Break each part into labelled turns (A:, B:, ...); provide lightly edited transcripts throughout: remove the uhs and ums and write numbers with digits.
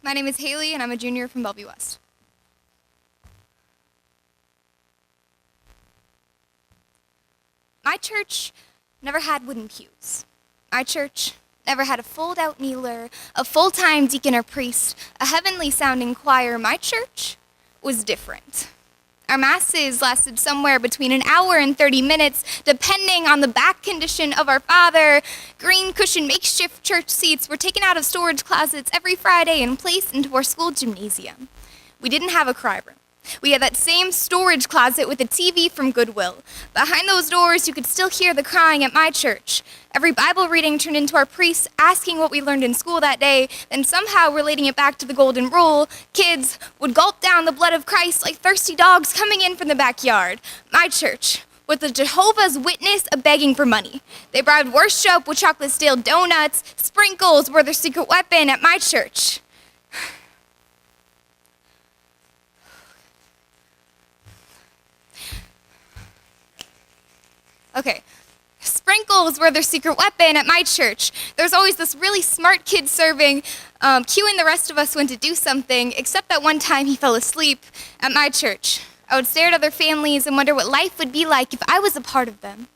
A: My name is Haley, and I'm a junior from Bellevue West. My church never had wooden pews. My church never had a fold-out kneeler, a full-time deacon or priest, a heavenly-sounding choir. My church was different. Our masses lasted somewhere between an hour and 30 minutes, depending on the back condition of our father. Green cushion makeshift church seats were taken out of storage closets every Friday and placed into our school gymnasium. We didn't have a cry room. We had that same storage closet with a TV from Goodwill. Behind those doors, you could still hear the crying at my church. Every Bible reading turned into our priest asking what we learned in school that day, then somehow relating it back to the golden rule. Kids would gulp down the blood of Christ like thirsty dogs coming in from the backyard. My church was the Jehovah's Witness of begging for money. They bribed worship with chocolate stale donuts. Sprinkles were their secret weapon at my church. Okay, sprinkles were their secret weapon at my church. There was always this really smart kid serving, cueing the rest of us when to do something, except that one time he fell asleep at my church. I would stare at other families and wonder what life would be like if I was a part of them.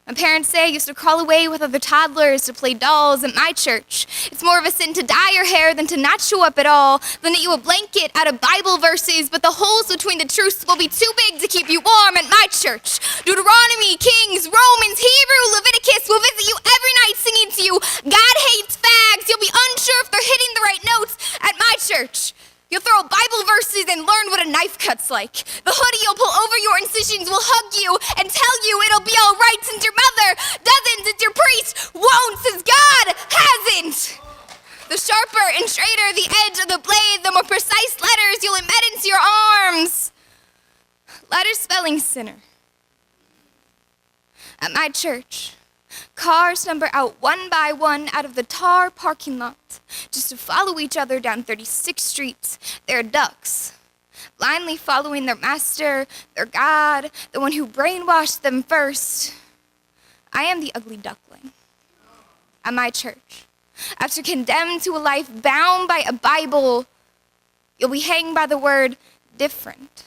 A: My parents say I used to crawl away with other toddlers to play dolls at my church. It's more of a sin to dye your hair than to not show up at all, than knit you a blanket out of Bible verses, but the holes between the truths will be too big to keep you warm at my church. Deuteronomy, Kings, Romans, Hebrew, Leviticus will visit you every night singing to you, God hates fags. You'll be unsure if they're hitting the right notes at my church. You'll throw Bible verses and learn what a knife cuts like. The hoodie you'll pull over your incisions will hug you and tell you it'll be all right since your mother doesn't, since your priest won't, since God hasn't. The sharper and straighter the edge of the blade, the more precise letters you'll embed into your arms. Letter spelling sinner. At my church, cars number out one by one out of the tar parking lot just to follow each other down 36th Street. They're ducks, blindly following their master, their God, the one who brainwashed them first. I am the ugly duckling at my church. After condemned to a life bound by a Bible, you'll be hanged by the word different.